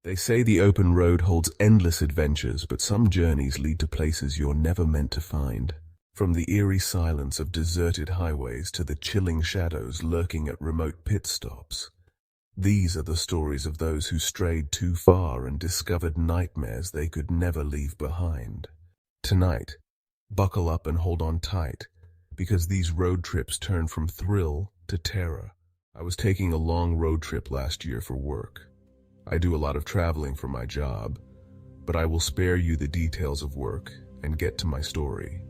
They say the open road holds endless adventures, but some journeys lead to places you're never meant to find. From the eerie silence of deserted highways to the chilling shadows lurking at remote pit stops. These are the stories of those who strayed too far and discovered nightmares they could never leave behind. Tonight, buckle up and hold on tight, because these road trips turn from thrill to terror. I was taking a long road trip last year for work. I do a lot of traveling for my job, but I will spare you the details of work and get to my story.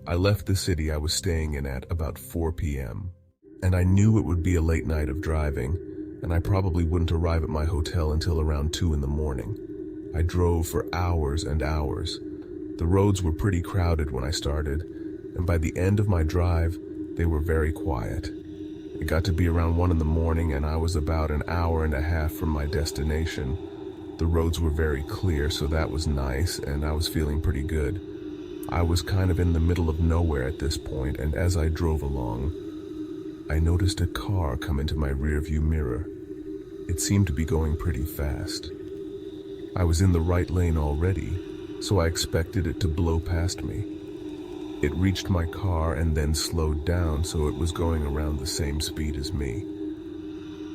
I left the city I was staying in at about 4 p.m., and I knew it would be a late night of driving, and I probably wouldn't arrive at my hotel until around 2 in the morning. I drove for hours and hours. The roads were pretty crowded when I started, and by the end of my drive, they were very quiet. It got to be around 1 in the morning, and I was about an hour and a half from my destination. The roads were very clear, so that was nice, and I was feeling pretty good. I was kind of in the middle of nowhere at this point, and as I drove along, I noticed a car come into my rearview mirror. It seemed to be going pretty fast. I was in the right lane already, so I expected it to blow past me. It reached my car and then slowed down, so it was going around the same speed as me.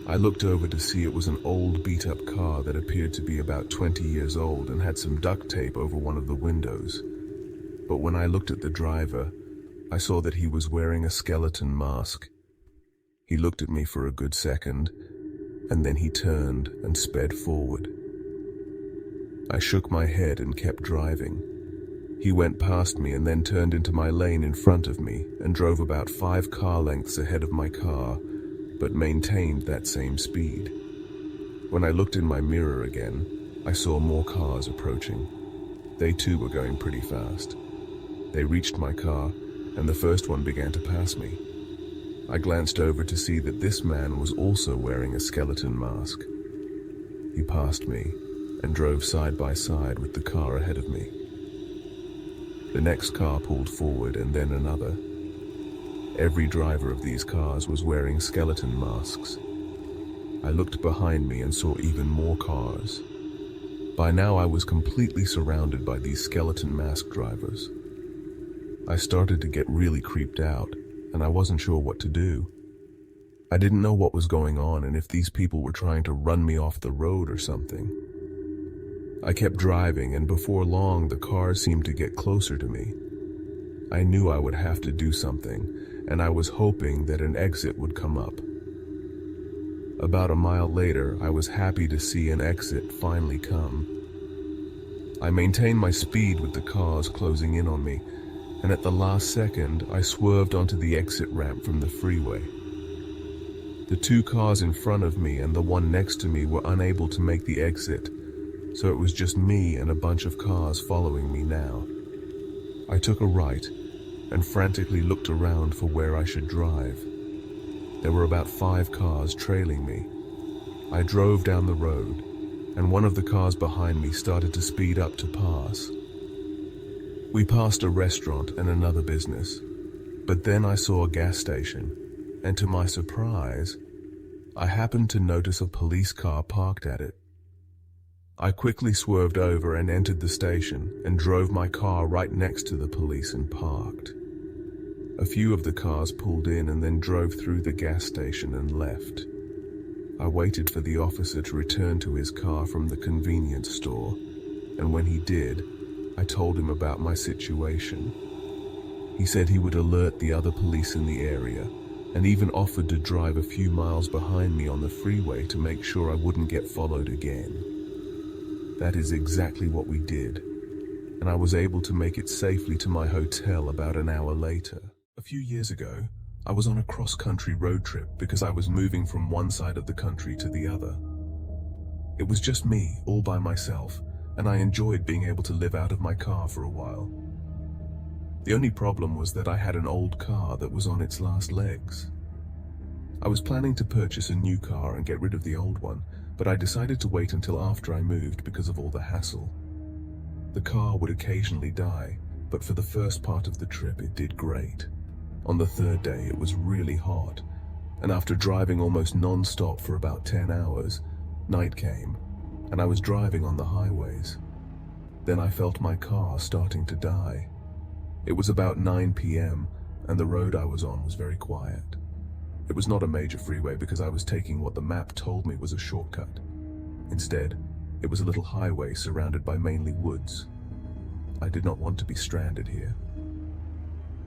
I looked over to see it was an old beat-up car that appeared to be about 20 years old and had some duct tape over one of the windows. But when I looked at the driver, I saw that he was wearing a skeleton mask. He looked at me for a good second, and then he turned and sped forward. I shook my head and kept driving. He went past me and then turned into my lane in front of me and drove about 5 car lengths ahead of my car, but maintained that same speed. When I looked in my mirror again, I saw more cars approaching. They too were going pretty fast. They reached my car, and the first one began to pass me. I glanced over to see that this man was also wearing a skeleton mask. He passed me and drove side by side with the car ahead of me. The next car pulled forward, and then another. Every driver of these cars was wearing skeleton masks. I looked behind me and saw even more cars. By now I was completely surrounded by these skeleton mask drivers. I started to get really creeped out, and I wasn't sure what to do. I didn't know what was going on and if these people were trying to run me off the road or something. I kept driving, and before long the cars seemed to get closer to me. I knew I would have to do something, and I was hoping that an exit would come up. About a mile later, I was happy to see an exit finally come. I maintained my speed with the cars closing in on me, and at the last second, I swerved onto the exit ramp from the freeway. The 2 cars in front of me and the one next to me were unable to make the exit, so it was just me and a bunch of cars following me now. I took a right and frantically looked around for where I should drive. There were about 5 cars trailing me. I drove down the road, and one of the cars behind me started to speed up to pass. We passed a restaurant and another business, but then I saw a gas station, and to my surprise, I happened to notice a police car parked at it. I quickly swerved over and entered the station and drove my car right next to the police and parked. A few of the cars pulled in and then drove through the gas station and left. I waited for the officer to return to his car from the convenience store, and when he did, I told him about my situation. He said he would alert the other police in the area, and even offered to drive a few miles behind me on the freeway to make sure I wouldn't get followed again. That is exactly what we did, and I was able to make it safely to my hotel about an hour later. A few years ago, I was on a cross-country road trip because I was moving from one side of the country to the other. It was just me, all by myself, and I enjoyed being able to live out of my car for a while. The only problem was that I had an old car that was on its last legs. I was planning to purchase a new car and get rid of the old one, but I decided to wait until after I moved because of all the hassle. The car would occasionally die, but for the first part of the trip it did great. On the 3rd day it was really hot, and after driving almost non-stop for about 10 hours, night came. and I was driving on the highways. Then I felt my car starting to die. It was about 9 p.m., and the road I was on was very quiet. It was not a major freeway because I was taking what the map told me was a shortcut. Instead, it was a little highway surrounded by mainly woods. I did not want to be stranded here.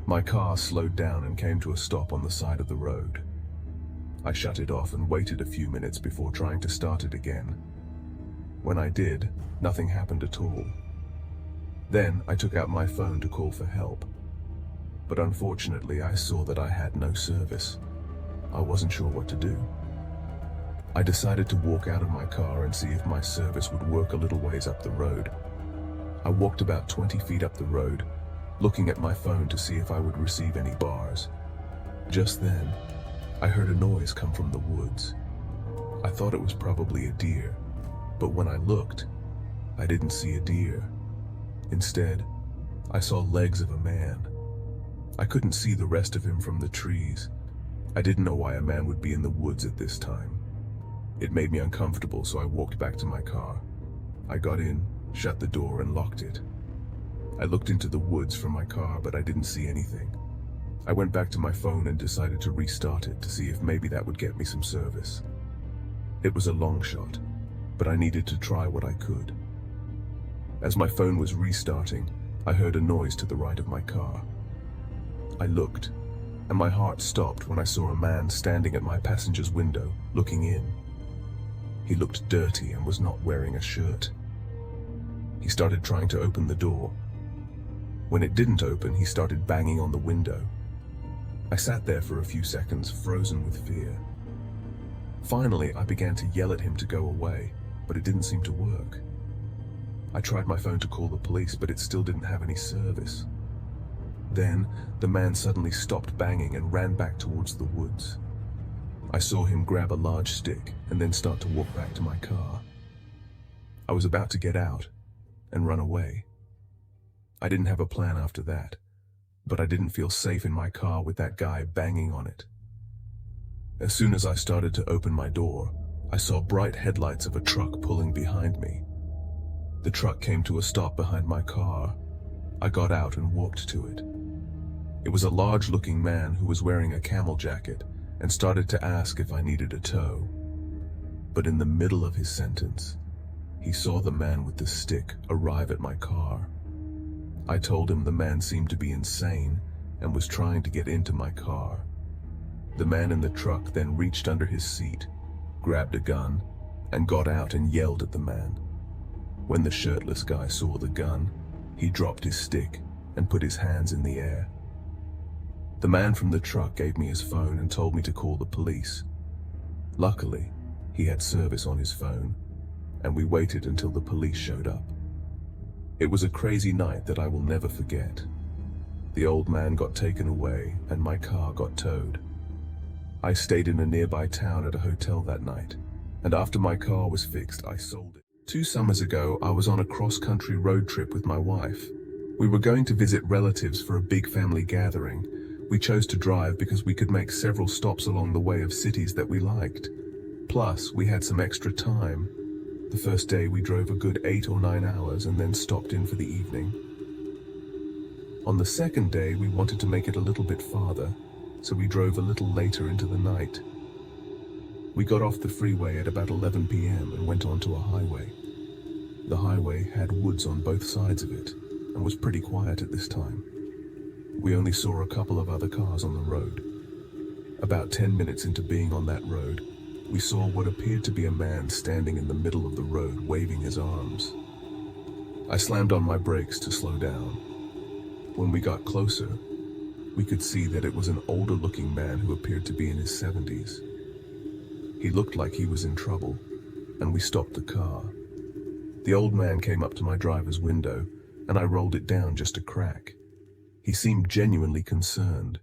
My car slowed down and came to a stop on the side of the road. I shut it off and waited a few minutes before trying to start it again. When I did, nothing happened at all. Then I took out my phone to call for help. But unfortunately, I saw that I had no service. I wasn't sure what to do. I decided to walk out of my car and see if my service would work a little ways up the road. I walked about 20 feet up the road, looking at my phone to see if I would receive any bars. Just then, I heard a noise come from the woods. I thought it was probably a deer, but when I looked, I didn't see a deer. Instead, I saw legs of a man. I couldn't see the rest of him from the trees. I didn't know why a man would be in the woods at this time. It made me uncomfortable, so I walked back to my car. I got in, shut the door, and locked it. I looked into the woods from my car, but I didn't see anything. I went back to my phone and decided to restart it to see if maybe that would get me some service. It was a long shot, but I needed to try what I could. As my phone was restarting, I heard a noise to the right of my car. I looked, and my heart stopped when I saw a man standing at my passenger's window, looking in. He looked dirty and was not wearing a shirt. He started trying to open the door. When it didn't open, he started banging on the window. I sat there for a few seconds, frozen with fear. Finally, I began to yell at him to go away, but it didn't seem to work. I tried my phone to call the police, but it still didn't have any service. Then, the man suddenly stopped banging and ran back towards the woods. I saw him grab a large stick and then start to walk back to my car. I was about to get out and run away. I didn't have a plan after that, but I didn't feel safe in my car with that guy banging on it. As soon as I started to open my door, I saw bright headlights of a truck pulling behind me. The truck came to a stop behind my car. I got out and walked to it. It was a large-looking man who was wearing a camel jacket and started to ask if I needed a tow. But in the middle of his sentence, he saw the man with the stick arrive at my car. I told him the man seemed to be insane and was trying to get into my car. The man in the truck then reached under his seat, grabbed a gun, and got out and yelled at the man. When the shirtless guy saw the gun, he dropped his stick and put his hands in the air. The man from the truck gave me his phone and told me to call the police. Luckily, he had service on his phone, and we waited until the police showed up. It was a crazy night that I will never forget. The old man got taken away and my car got towed. I stayed in a nearby town at a hotel that night, and after my car was fixed, I sold it. 2 summers ago, I was on a cross-country road trip with my wife. We were going to visit relatives for a big family gathering. We chose to drive because we could make several stops along the way of cities that we liked. Plus, we had some extra time. The first day we drove a good 8 or 9 hours and then stopped in for the evening. On the second day, we wanted to make it a little bit farther, so we drove a little later into the night. We got off the freeway at about 11 p.m. and went onto a highway. The highway had woods on both sides of it and was pretty quiet at this time. We only saw a couple of other cars on the road. About 10 minutes into being on that road, we saw what appeared to be a man standing in the middle of the road waving his arms. I slammed on my brakes to slow down. When we got closer, we could see that it was an older-looking man who appeared to be in his 70s. He looked like he was in trouble, and we stopped the car. The old man came up to my driver's window, and I rolled it down just a crack. He seemed genuinely concerned.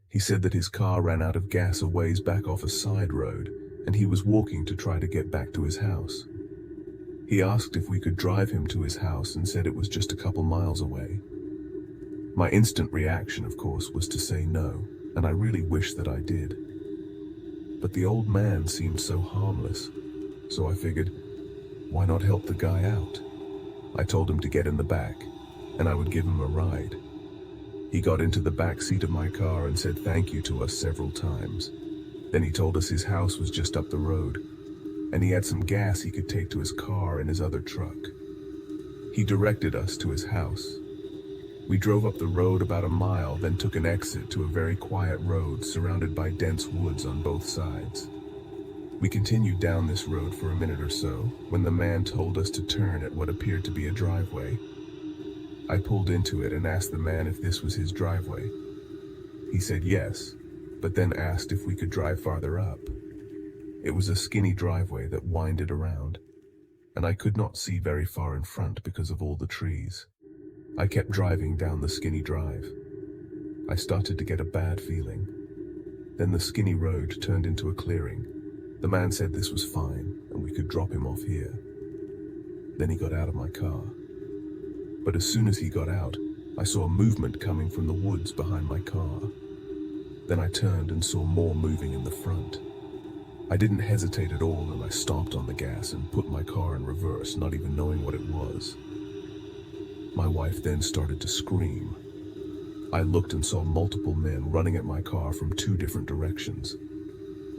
He said that his car ran out of gas a ways back off a side road, and he was walking to try to get back to his house. He asked if we could drive him to his house and said it was just a couple miles away. My instant reaction, of course, was to say no, and I really wish that I did. But the old man seemed so harmless, so I figured, Why not help the guy out? I told him to get in the back, and I would give him a ride. He got into the back seat of my car and said thank you to us several times. Then he told us his house was just up the road, and he had some gas he could take to his car in his other truck. He directed us to his house. We drove up the road about a mile, then took an exit to a very quiet road surrounded by dense woods on both sides. We continued down this road for a minute or so when the man told us to turn at what appeared to be a driveway. I pulled into it and asked the man if this was his driveway. He said yes, but then asked if we could drive farther up. It was a skinny driveway that winded around, and I could not see very far in front because of all the trees. I kept driving down the skinny drive. I started to get a bad feeling. Then the skinny road turned into a clearing. The man said this was fine and we could drop him off here. Then he got out of my car. But as soon as he got out, I saw movement coming from the woods behind my car. Then I turned and saw more moving in the front. I didn't hesitate at all, and I stomped on the gas and put my car in reverse, not even knowing what it was. My wife then started to scream. I looked and saw multiple men running at my car from 2 different directions.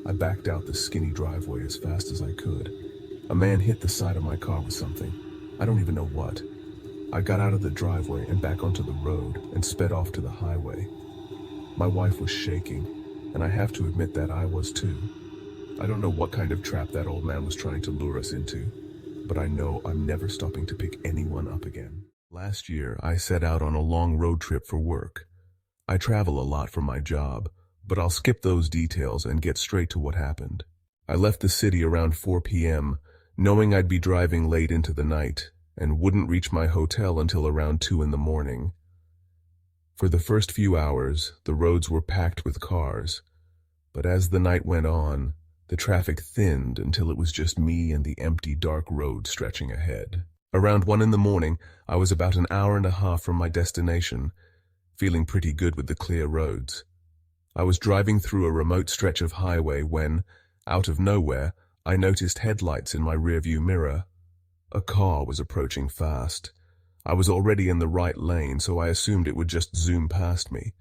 I backed out the skinny driveway as fast as I could. A man hit the side of my car with something. I don't even know what. I got out of the driveway and back onto the road and sped off to the highway. My wife was shaking, and I have to admit that I was too. I don't know what kind of trap that old man was trying to lure us into, but I know I'm never stopping to pick anyone up again. Last year, I set out on a long road trip for work. I travel a lot for my job, but I'll skip those details and get straight to what happened. I left the city around 4 p.m., knowing I'd be driving late into the night and wouldn't reach my hotel until around 2 in the morning. For the first few hours, the roads were packed with cars, but as the night went on, the traffic thinned until it was just me and the empty, dark road stretching ahead. Around 1 in the morning, I was about an hour and a half from my destination, feeling pretty good with the clear roads. I was driving through a remote stretch of highway when, out of nowhere, I noticed headlights in my rearview mirror. A car was approaching fast. I was already in the right lane, so I assumed it would just zoom past me,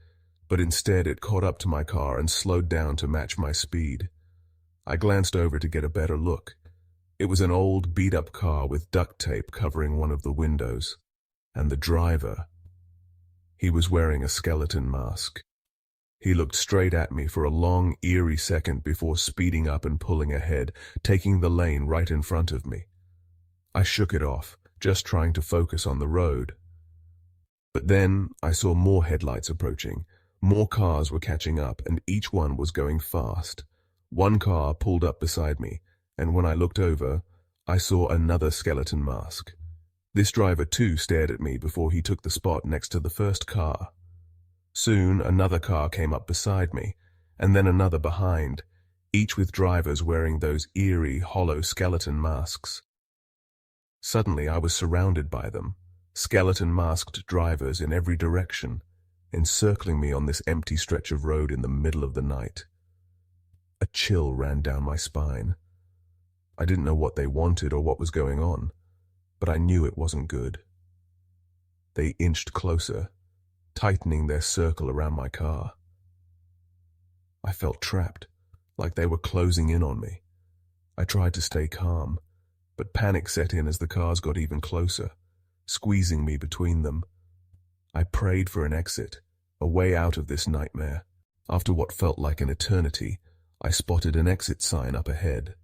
but instead it caught up to my car and slowed down to match my speed. I glanced over to get a better look. It was an old, beat-up car with duct tape covering one of the windows. And the driver, he was wearing a skeleton mask. He looked straight at me for a long, eerie second before speeding up and pulling ahead, taking the lane right in front of me. I shook it off, just trying to focus on the road. But then I saw more headlights approaching. More cars were catching up, and each one was going fast. One car pulled up beside me, and when I looked over, I saw another skeleton mask. This driver too stared at me before he took the spot next to the first car. Soon another car came up beside me, and then another behind, each with drivers wearing those eerie, hollow skeleton masks. Suddenly I was surrounded by them, skeleton-masked drivers in every direction, encircling me on this empty stretch of road in the middle of the night. A chill ran down my spine. I didn't know what they wanted or what was going on, but I knew it wasn't good. They inched closer, tightening their circle around my car. I felt trapped, like they were closing in on me. I tried to stay calm, but panic set in as the cars got even closer, squeezing me between them. I prayed for an exit, a way out of this nightmare. After what felt like an eternity, I spotted an exit sign up ahead.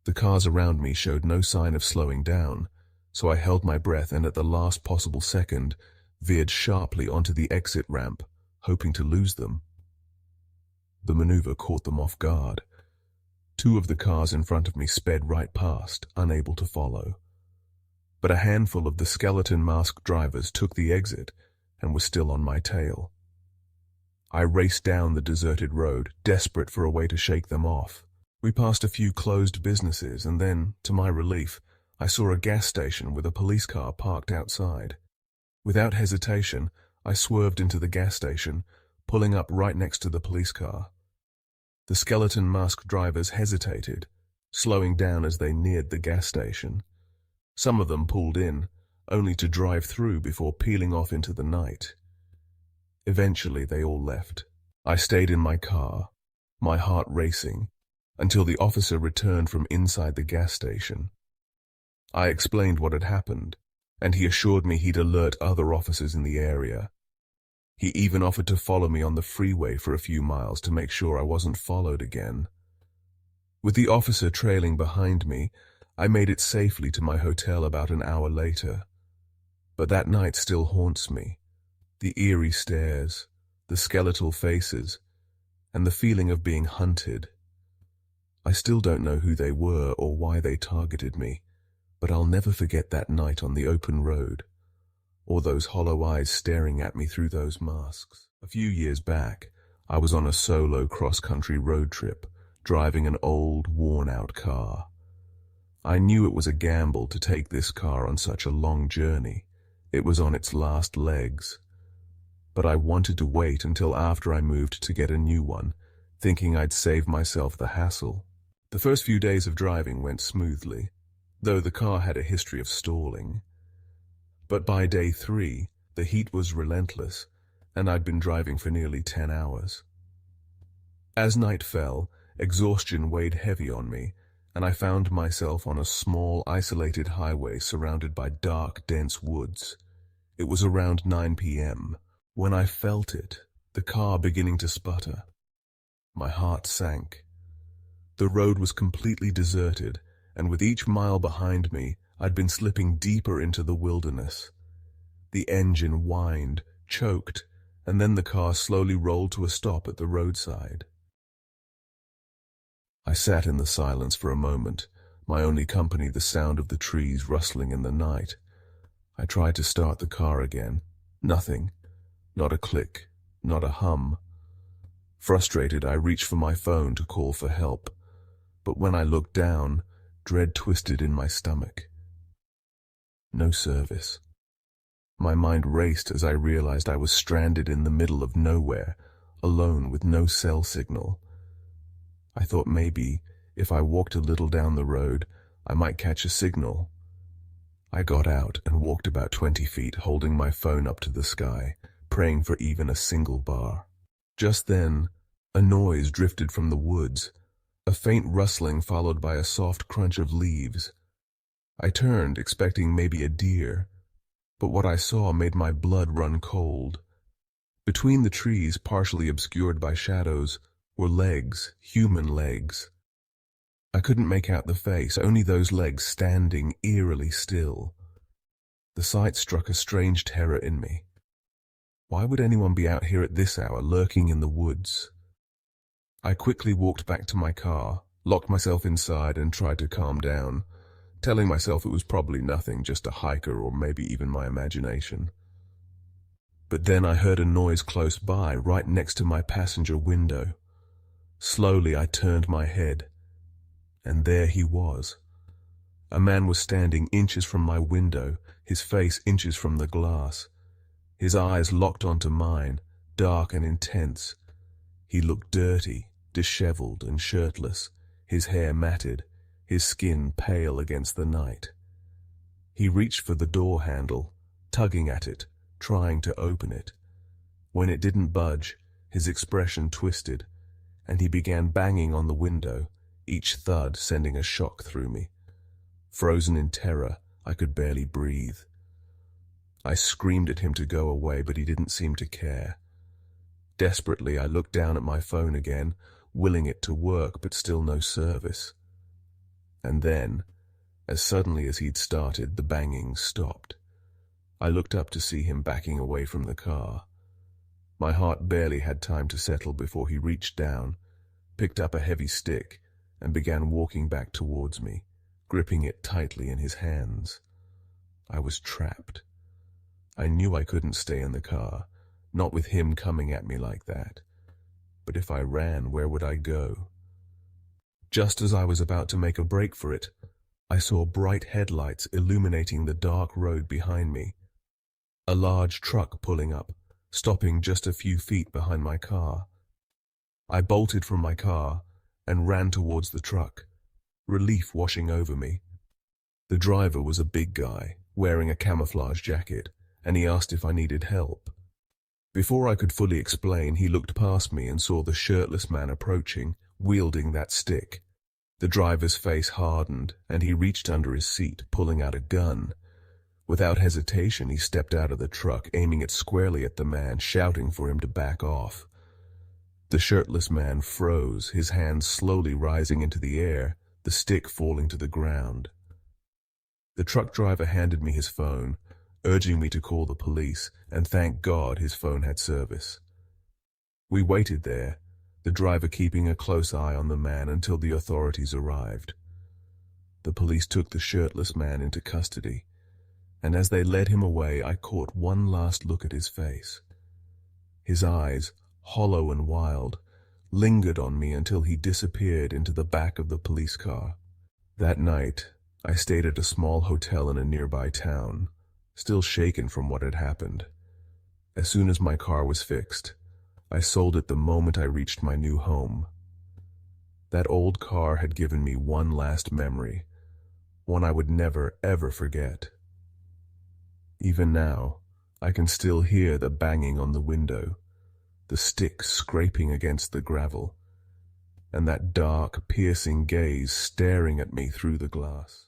The cars around me showed no sign of slowing down, so I held my breath and at the last possible second, veered sharply onto the exit ramp, hoping to lose them. The maneuver caught them off guard. 2 of the cars in front of me sped right past, unable to follow. But a handful of the skeleton-masked drivers took the exit and were still on my tail. I raced down the deserted road, desperate for a way to shake them off. We passed a few closed businesses, and then, to my relief, I saw a gas station with a police car parked outside. Without hesitation, I swerved into the gas station, pulling up right next to the police car. The skeleton-masked drivers hesitated, slowing down as they neared the gas station. Some of them pulled in, only to drive through before peeling off into the night. Eventually, they all left. I stayed in my car, my heart racing, until the officer returned from inside the gas station. I explained what had happened, and he assured me he'd alert other officers in the area. He even offered to follow me on the freeway for a few miles to make sure I wasn't followed again. With the officer trailing behind me, I made it safely to my hotel about an hour later. But that night still haunts me. The eerie stares, the skeletal faces, and the feeling of being hunted. I still don't know who they were or why they targeted me, but I'll never forget that night on the open road, or those hollow eyes staring at me through those masks. A few years back, I was on a solo cross-country road trip, driving an old, worn-out car. I knew it was a gamble to take this car on such a long journey. It was on its last legs. But I wanted to wait until after I moved to get a new one, thinking I'd save myself the hassle. The first few days of driving went smoothly, though the car had a history of stalling. But by day 3, the heat was relentless, and I'd been driving for nearly 10 hours. As night fell, exhaustion weighed heavy on me, and I found myself on a small, isolated highway surrounded by dark, dense woods. It was around 9 p.m. when I felt it, the car beginning to sputter. My heart sank. The road was completely deserted, and with each mile behind me, I'd been slipping deeper into the wilderness. The engine whined, choked, and then the car slowly rolled to a stop at the roadside. I sat in the silence for a moment, my only company the sound of the trees rustling in the night. I tried to start the car again. Nothing. Not a click. Not a hum. Frustrated, I reached for my phone to call for help. But when I looked down, dread twisted in my stomach. No service. My mind raced as I realized I was stranded in the middle of nowhere, alone with no cell signal. I thought maybe, if I walked a little down the road, I might catch a signal. I got out and walked about 20 feet, holding my phone up to the sky, praying for even a single bar. Just then, a noise drifted from the woods, a faint rustling followed by a soft crunch of leaves. I turned, expecting maybe a deer, but what I saw made my blood run cold. Between the trees, partially obscured by shadows, were legs, human legs. I couldn't make out the face, only those legs standing eerily still. The sight struck a strange terror in me. Why would anyone be out here at this hour, lurking in the woods? I quickly walked back to my car, locked myself inside and tried to calm down, telling myself it was probably nothing, just a hiker or maybe even my imagination. But then I heard a noise close by, right next to my passenger window. Slowly I turned my head, and there he was. A man was standing inches from my window, his face inches from the glass. His eyes locked onto mine, dark and intense. He looked dirty, disheveled and shirtless, his hair matted, his skin pale against the night. He reached for the door handle, tugging at it, trying to open it. When it didn't budge, his expression twisted, and he began banging on the window, each thud sending a shock through me. Frozen in terror, I could barely breathe. I screamed at him to go away, but he didn't seem to care. Desperately, I looked down at my phone again, willing it to work, but still no service. And then, as suddenly as he'd started, the banging stopped. I looked up to see him backing away from the car. My heart barely had time to settle before he reached down, picked up a heavy stick, and began walking back towards me, gripping it tightly in his hands. I was trapped. I knew I couldn't stay in the car, not with him coming at me like that. But if I ran, where would I go? Just as I was about to make a break for it, I saw bright headlights illuminating the dark road behind me. A large truck pulling up, stopping just a few feet behind my car. I bolted from my car and ran towards the truck. relief washing over me. The driver was a big guy, wearing a camouflage jacket, and he asked if I needed help. Before I could fully explain, he looked past me and saw the shirtless man approaching, wielding that stick. The driver's face hardened, and he reached under his seat, pulling out a gun. Without hesitation, he stepped out of the truck, aiming it squarely at the man, shouting for him to back off. The shirtless man froze, his hands slowly rising into the air, the stick falling to the ground. The truck driver handed me his phone, urging me to call the police, and thank God his phone had service. We waited there, the driver keeping a close eye on the man until the authorities arrived. The police took the shirtless man into custody, and as they led him away, I caught one last look at his face. His eyes, hollow and wild, lingered on me until he disappeared into the back of the police car. That night, I stayed at a small hotel in a nearby town, still shaken from what had happened. As soon as my car was fixed, I sold it the moment I reached my new home. That old car had given me one last memory, one I would never, ever forget. Even now, I can still hear the banging on the window, the stick scraping against the gravel, and that dark, piercing gaze staring at me through the glass.